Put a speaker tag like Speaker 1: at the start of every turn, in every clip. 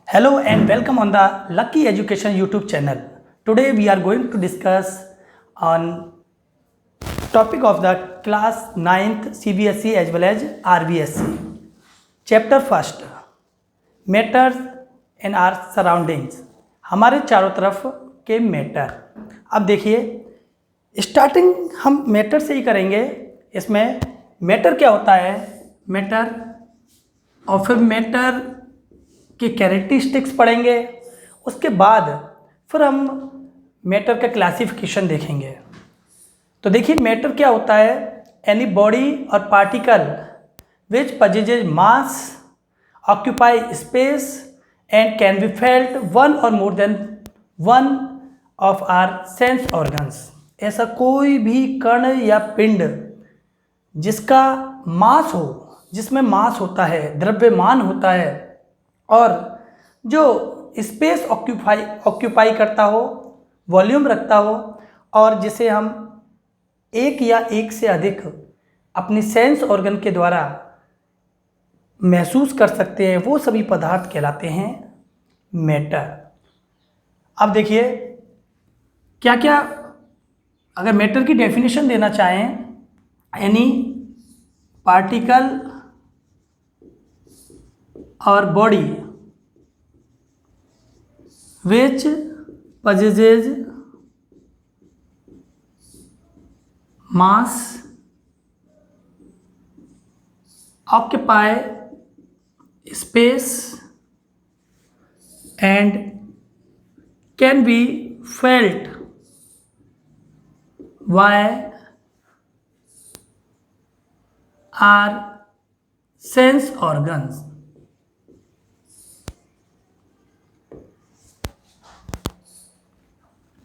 Speaker 1: Hello and welcome on the Lucky Education YouTube channel. Today we are going to discuss on topic of the class 9th CBSE as well as RBSE. Chapter first, Matters in our surroundings. हमारे चारों तरफ के matter. अब देखिए starting हम matter से ही करेंगे. इसमें मैटर क्या होता है, मैटर और फिर मैटर के कैरेक्टरिस्टिक्स पढ़ेंगे. उसके बाद फिर हम मैटर का क्लासिफिकेशन देखेंगे. तो देखिए मैटर क्या होता है, any body or particle which possesses mass, occupy space and can be felt one or more than one of our sense organs. ऐसा कोई भी कण या पिंड जिसका मास हो, जिसमें मास होता है, द्रव्यमान होता है और जो स्पेस ऑक्यूपाई करता हो, वॉल्यूम रखता हो और जिसे हम एक या एक से अधिक अपनी सेंस ऑर्गन के द्वारा महसूस कर सकते हैं, वो सभी पदार्थ कहलाते हैं मैटर. अब देखिए क्या क्या, अगर मैटर की डेफिनेशन देना चाहें, एनी पार्टिकल और body which possesses mass, occupy space and can be felt by our sense organs.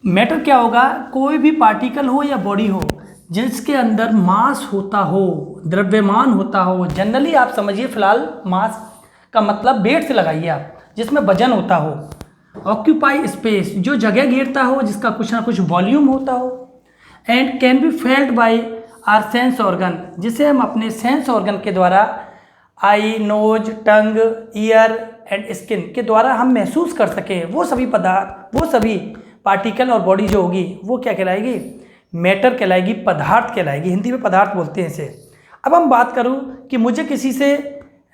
Speaker 1: Matter क्या होगा, कोई भी पार्टिकल हो या बॉडी हो जिसके अंदर मास होता हो, द्रव्यमान होता हो. जनरली आप समझिए, फिलहाल मास का मतलब वेट से लगाइए आप, जिसमें वजन होता हो. ऑक्यूपाई स्पेस, जो जगह घेरता हो, जिसका कुछ ना कुछ वॉल्यूम होता हो. And can be felt by our sense organ, जिसे हम अपने सेंस ऑर्गन के द्वारा eye, nose, tongue, ear and skin के द्वारा हम महसूस कर सकें. वो सभी पदार्थ, वो सभी पार्टिकल और बॉडी जो होगी वो क्या कहलाएगी, मैटर कहलाएगी, पदार्थ कहलाएगी. हिंदी में पदार्थ बोलते हैं इसे. अब हम बात करूं कि मुझे किसी से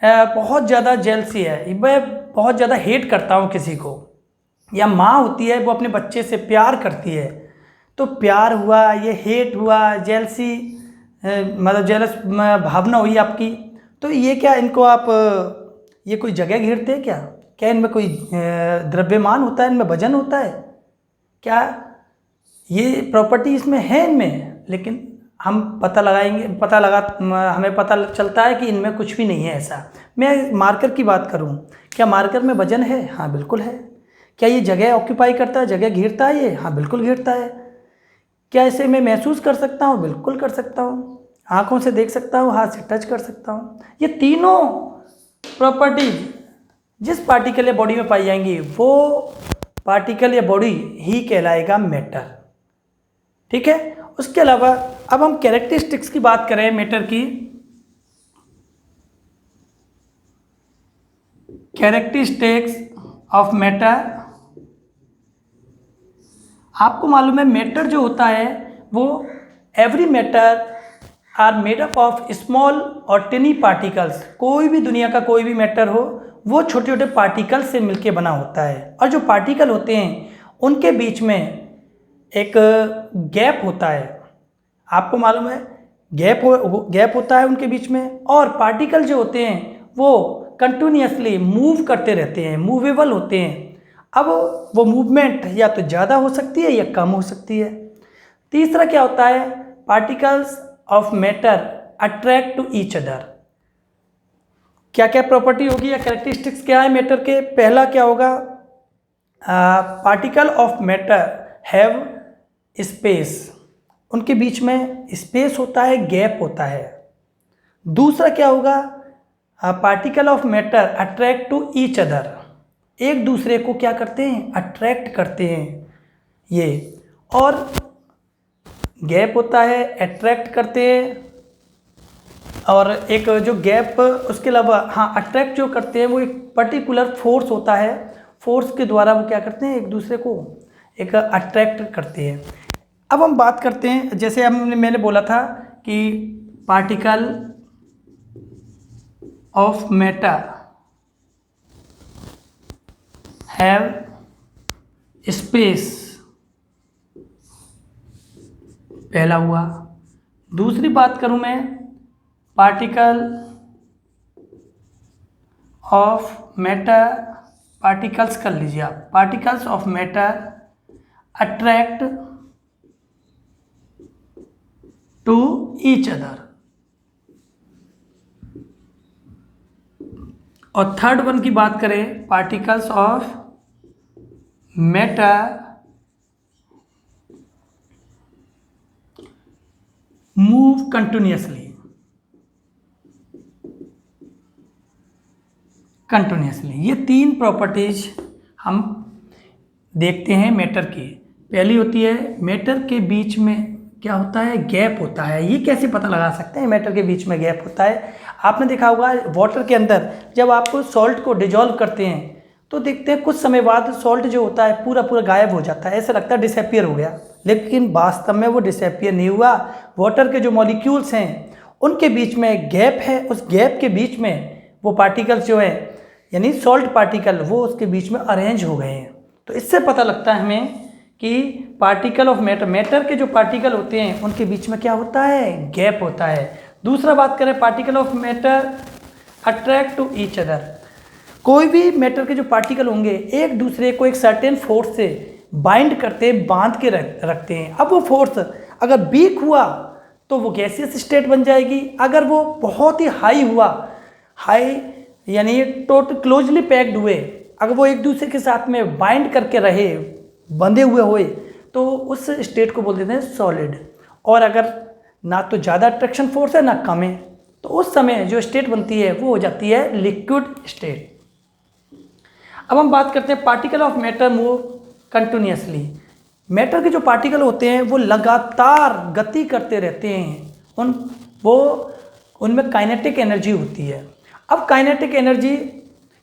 Speaker 1: बहुत ज़्यादा जेलसी है, मैं बहुत ज़्यादा हेट करता हूं किसी को, या माँ होती है वो अपने बच्चे से प्यार करती है, तो प्यार हुआ, ये हेट हुआ, जेलसी मतलब जेलस भावना हुई आपकी. तो ये क्या, इनको आप ये कोई जगह घेरते हैं क्या? क्या इनमें कोई द्रव्यमान होता है, इनमें वजन होता है क्या? ये प्रॉपर्टी इसमें है इनमें, लेकिन हम हमें पता चलता है कि इनमें कुछ भी नहीं है ऐसा. मैं मार्कर की बात करूं, क्या मार्कर में वजन है? हाँ बिल्कुल है. क्या ये जगह ऑक्यूपाई करता है, जगह घेरता है ये? हाँ बिल्कुल घेरता है. क्या इसे मैं महसूस कर सकता हूँ? बिल्कुल कर सकता हूँ. आँखों से देख सकता हूँ, हाथ से टच कर सकता हूँ. ये तीनों प्रॉपर्टीज जिस पार्टिकल या बॉडी में पाई जाएंगी वो पार्टिकल या बॉडी ही कहलाएगा मैटर. ठीक है. उसके अलावा अब हम कैरेक्टरिस्टिक्स की बात करें मैटर की. Characteristics of matter. आपको मालूम है मैटर जो होता है वो every matter are made up of small और टिनी पार्टिकल्स. कोई भी दुनिया का कोई भी मैटर हो वो छोटे छोटे पार्टिकल से मिलके बना होता है. और जो पार्टिकल होते हैं उनके बीच में एक गैप होता है. आपको मालूम है गैप होता है उनके बीच में. और पार्टिकल जो होते हैं वो कंटिन्यूसली मूव करते रहते हैं, मूवेबल होते हैं. अब वो मूवमेंट या तो ज़्यादा हो सकती है या कम हो सकती है. तीसरा क्या होता है, particles of matter attract to each other. क्या क्या प्रॉपर्टी होगी या कैरेक्टरिस्टिक्स क्या है मैटर के? पहला क्या होगा, particle of matter have space. उनके बीच में स्पेस होता है, गैप होता है. दूसरा क्या होगा, particle of matter attract to each other. एक दूसरे को क्या करते हैं, अट्रैक्ट करते हैं ये. और गैप होता है, अट्रैक्ट करते हैं. और एक जो गैप, उसके अलावा हाँ अट्रैक्ट जो करते हैं वो एक पर्टिकुलर फोर्स होता है, फोर्स के द्वारा वो क्या करते हैं एक दूसरे को एक अट्रैक्ट करते हैं। अब हम बात करते हैं, जैसे मैंने बोला था कि particle of matter have space, पहला हुआ। दूसरी बात करूं मैं, पार्टिकल ऑफ मैटर, पार्टिकल्स कर लीजिए आप, particles of matter attract to each other. और थर्ड वन की बात करें, particles of matter move continuously, ये तीन प्रॉपर्टीज हम देखते हैं मैटर की। पहली होती है मैटर के बीच में क्या होता है, गैप होता है। ये कैसे पता लगा सकते हैं मैटर के बीच में गैप होता है? आपने देखा होगा वाटर के अंदर जब आप सॉल्ट को डिजॉल्व करते हैं तो देखते हैं कुछ समय बाद सॉल्ट जो होता है पूरा पूरा गायब हो जाता है, ऐसा लगता है डिसअपियर हो गया, लेकिन वास्तव में वो डिसअपियर नहीं हुआ। वाटर के जो मॉलिक्यूल्स हैं उनके बीच में गैप है, उस गैप के बीच में वो पार्टिकल्स जो है यानी सॉल्ट पार्टिकल वो उसके बीच में अरेंज हो गए हैं। तो इससे पता लगता है हमें कि पार्टिकल ऑफ मैटर, मैटर के जो पार्टिकल होते हैं उनके बीच में क्या होता है, गैप होता है। दूसरा बात करें, particle of matter attract to each other. कोई भी मैटर के जो पार्टिकल होंगे एक दूसरे को एक सर्टेन फोर्स से बाइंड करते, बांध के रखते हैं। अब वो फोर्स अगर वीक हुआ तो वो गैसियस स्टेट बन जाएगी, अगर वो बहुत ही हाई हुआ, हाई यानी टोटल क्लोजली पैक्ड हुए, अगर वो एक दूसरे के साथ में बाइंड करके रहे, बंधे हुए होए, तो उस स्टेट को बोल देते हैं सॉलिड। और अगर ना तो ज़्यादा अट्रैक्शन फोर्स है ना कम है, तो उस समय जो स्टेट बनती है वो हो जाती है लिक्विड स्टेट। अब हम बात करते हैं particle of matter move continuously. Matter के जो पार्टिकल होते हैं वो लगातार गति करते रहते हैं, उनमें काइनेटिक एनर्जी होती है। अब काइनेटिक एनर्जी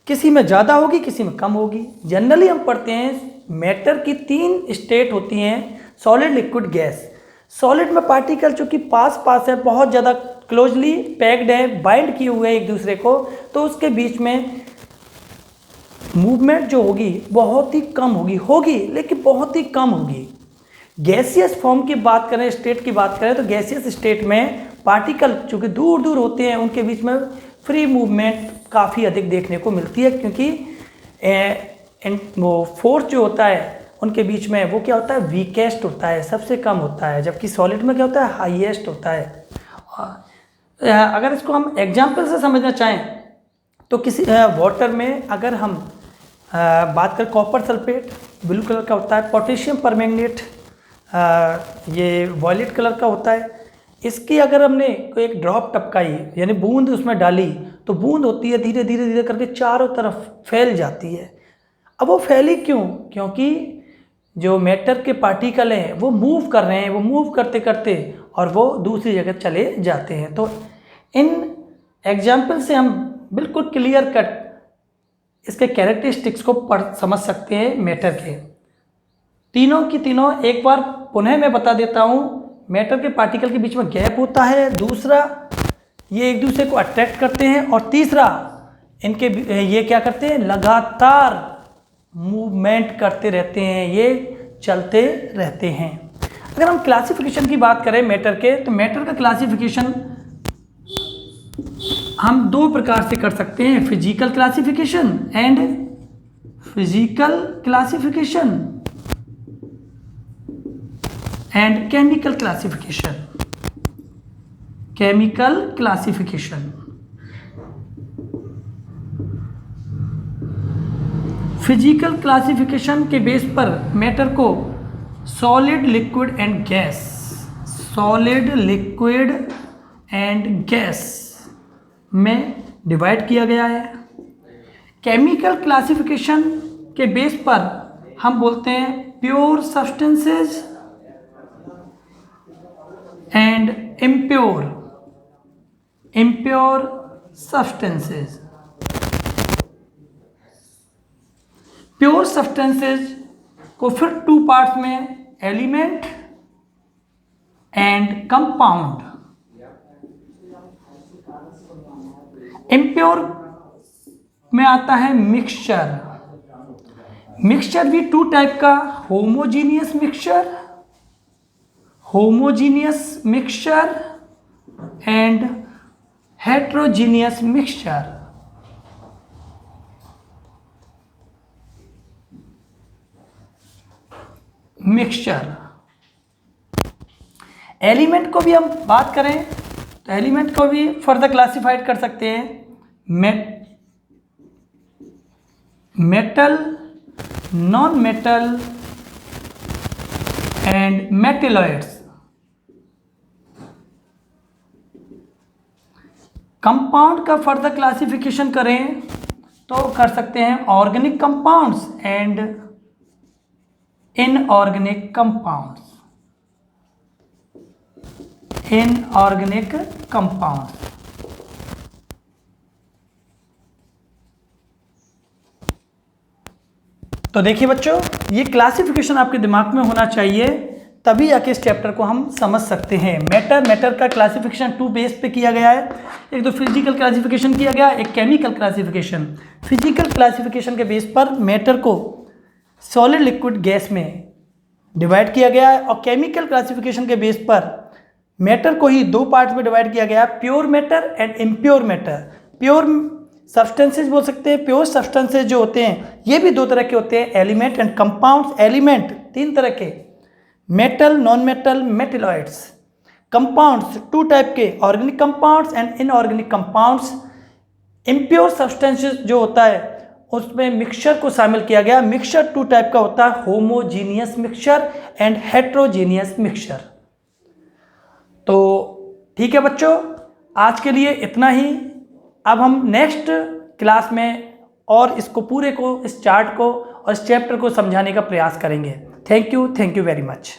Speaker 1: किसी में ज़्यादा होगी, किसी में कम होगी। जनरली हम पढ़ते हैं मैटर की तीन स्टेट होती हैं, सॉलिड, लिक्विड, गैस। सॉलिड में पार्टिकल चूँकि पास पास है, बहुत ज़्यादा क्लोजली पैक्ड है, बाइंड किए हुए हैं एक दूसरे को, तो उसके बीच में मूवमेंट जो होगी बहुत ही कम होगी लेकिन बहुत ही कम होगी। गैसियस फॉर्म की बात करें, स्टेट की बात करें, तो गैसियस स्टेट में पार्टिकल चूँकि दूर दूर होते हैं उनके बीच में फ्री मूवमेंट काफ़ी अधिक देखने को मिलती है, क्योंकि वो फोर्स जो होता है उनके बीच में वो क्या होता है, वीकेस्ट होता है, सबसे कम होता है, जबकि सॉलिड में क्या होता है, हाईएस्ट होता है। अगर इसको हम एग्जाम्पल से समझना चाहें तो किसी वाटर में अगर हम बात करें, कॉपर सल्फेट ब्लू कलर का होता है, पोटेशियम परमैंगनेट ये वॉयलेट कलर का होता है। इसकी अगर हमने कोई एक ड्रॉप टपकाई यानी बूंद उसमें डाली तो बूंद होती है धीरे धीरे धीरे करके चारों तरफ फैल जाती है। अब वो फैली क्यों? क्योंकि जो मैटर के पार्टिकल हैं वो मूव कर रहे हैं, वो मूव करते करते और वो दूसरी जगह चले जाते हैं। तो इन एग्जाम्पल से हम बिल्कुल क्लियर कट इसके कैरेक्टरिस्टिक्स को समझ सकते हैं मैटर के। तीनों की तीनों एक बार पुनः मैं बता देता हूँ। मैटर के पार्टिकल के बीच में गैप होता है, दूसरा ये एक दूसरे को अट्रैक्ट करते हैं, और तीसरा इनके ये क्या करते हैं, लगातार मूवमेंट करते रहते हैं, ये चलते रहते हैं। अगर हम क्लासिफिकेशन की बात करें मैटर के, तो मैटर का क्लासिफिकेशन हम दो प्रकार से कर सकते हैं, physical classification and physical classification and chemical classification. Chemical classification physical classification के बेस पर मैटर को solid, liquid and gas, solid, liquid and gas में डिवाइड किया गया है। केमिकल क्लासिफिकेशन के बेस पर हम बोलते हैं pure substances and impure impure substances. Pure substances को फिर टू पार्ट्स में, एलिमेंट एंड कंपाउंड। इम्प्योर में आता है मिक्सचर। मिक्सचर भी टू टाइप का, homogeneous mixture and heterogeneous mixture. Element को भी हम बात करें तो एलिमेंट को भी फर्दर क्लासिफाइड कर सकते हैं, metal, non metal and metalloids. Compound का फर्दर क्लासिफिकेशन करें तो कर सकते हैं organic compounds and inorganic compounds. तो देखिए बच्चों, ये क्लासिफिकेशन आपके दिमाग में होना चाहिए, तभी आके इस चैप्टर को हम समझ सकते हैं। मैटर का क्लासिफिकेशन टू बेस पे किया गया है। एक तो फिजिकल क्लासिफिकेशन किया गया, एक केमिकल क्लासिफिकेशन। फिजिकल क्लासिफिकेशन के बेस पर मैटर को सॉलिड, लिक्विड, गैस में डिवाइड किया गया है, और केमिकल क्लासिफिकेशन के बेस पर मैटर को ही दो पार्ट्स में डिवाइड किया गया है, pure matter and impure matter. Pure substances बोल सकते हैं। प्योर सब्सटेंसेज जो होते हैं ये भी दो तरह के होते हैं, एलिमेंट एंड कंपाउंड्स। एलिमेंट तीन तरह के, metal, non metal, metalloids. Compounds two type के, organic compounds and inorganic compounds. Impure substances जो होता है उसमें मिक्सचर को शामिल किया गया। मिक्सचर टू टाइप का होता है, homogeneous mixture and heterogeneous mixture. तो ठीक है बच्चों, आज के लिए इतना ही। अब हम नेक्स्ट क्लास में और इसको पूरे को, इस चार्ट को और इस चैप्टर को समझाने का प्रयास करेंगे। Thank you very much.